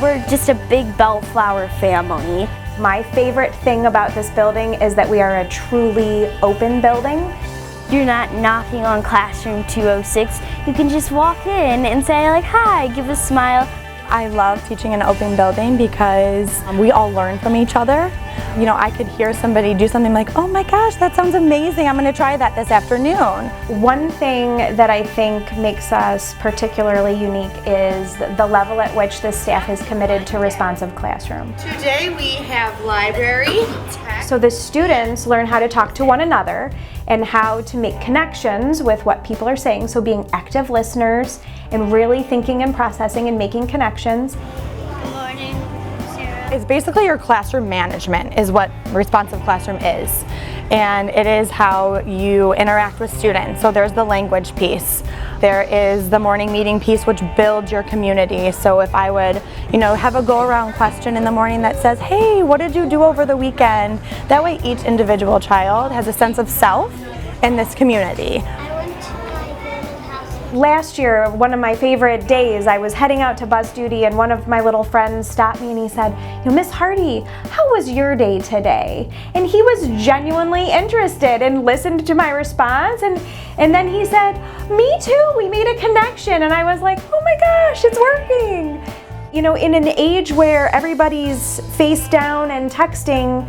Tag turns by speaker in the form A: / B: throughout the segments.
A: We're just a big Bellflower family.
B: My favorite thing about this building is that we are a truly open building.
A: You're not knocking on classroom 206. You can just walk in and say like, hi, give a smile.
C: I love teaching in an open building because we all learn from each other. You know, I could hear somebody do something like, oh my gosh, that sounds amazing. I'm going to try that this afternoon.
B: One thing that I think makes us particularly unique is the level at which the staff is committed to responsive classroom.
D: Today we have library, tech.
B: So the students learn how to talk to one another and how to make connections with what people are saying. So being active listeners and really thinking and processing and making connections.
E: Good morning, Sarah.
C: It's basically your classroom management is what responsive classroom is. And it is how you interact with students. So there's the language piece. There is the morning meeting piece, which builds your community. So if I would, have a go-around question in the morning that says, hey, what did you do over the weekend? That way each individual child has a sense of self in this community.
B: Last year, one of my favorite days, I was heading out to bus duty and one of my little friends stopped me and he said, Miss Hardy, how was your day today? And he was genuinely interested and listened to my response and then he said, me too, we made a connection. And I was like, oh my gosh, it's working. In an age where everybody's face down and texting,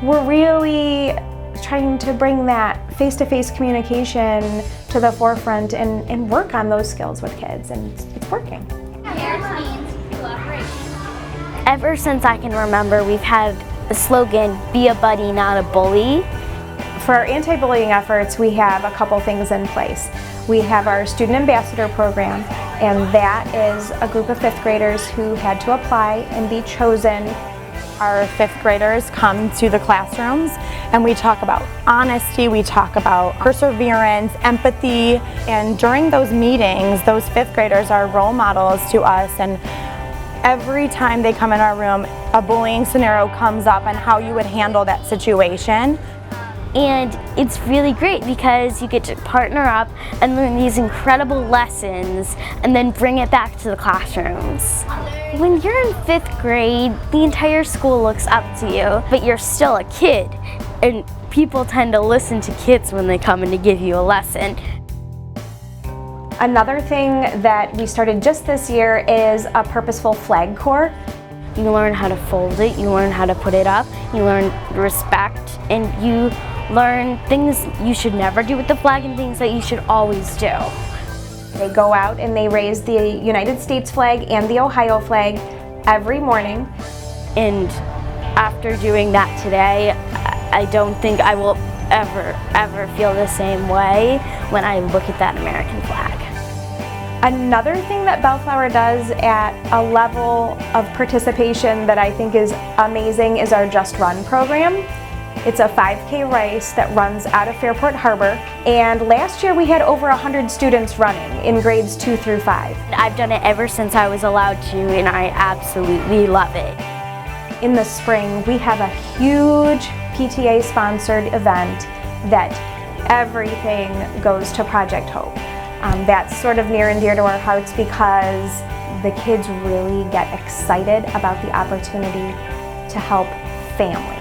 B: we're really trying to bring that face-to-face communication to the forefront and work on those skills with kids, and it's working.
A: Ever since I can remember, we've had the slogan, be a buddy, not a bully.
B: For our anti-bullying efforts, we have a couple things in place. We have our Student Ambassador program, and that is a group of fifth graders who had to apply and be chosen.
C: Our fifth graders come to the classrooms and we talk about honesty, we talk about perseverance, empathy, and during those meetings, those fifth graders are role models to us, and every time they come in our room, a bullying scenario comes up and how you would handle that situation.
A: And it's really great because you get to partner up and learn these incredible lessons and then bring it back to the classrooms. When you're in fifth grade, the entire school looks up to you, but you're still a kid. And people tend to listen to kids when they come in to give you a lesson.
B: Another thing that we started just this year is a purposeful flag corps.
A: You learn how to fold it, you learn how to put it up, you learn respect, and you learn things you should never do with the flag and things that you should always do.
B: They go out and they raise the United States flag and the Ohio flag every morning.
A: And after doing that today, I don't think I will ever feel the same way when I look at that American flag.
B: Another thing that Bellflower does at a level of participation that I think is amazing is our Just Run program. It's a 5K race that runs out of Fairport Harbor, and last year we had over 100 students running in grades 2 through 5.
A: I've done it ever since I was allowed to, and I absolutely love it.
B: In the spring, we have a huge PTA-sponsored event that everything goes to Project Hope. That's sort of near and dear to our hearts because the kids really get excited about the opportunity to help families.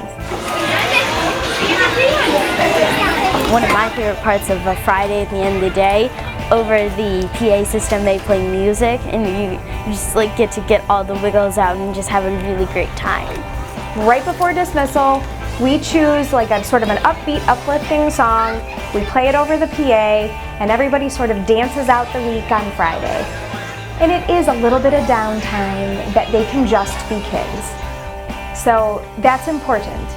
A: One of my favorite parts of a Friday at the end of the day, over the PA system they play music and you just get to get all the wiggles out and just have a really great time.
B: Right before dismissal, we choose a sort of an upbeat, uplifting song, we play it over the PA, and everybody sort of dances out the week on Friday. And it is a little bit of downtime that they can just be kids. So that's important.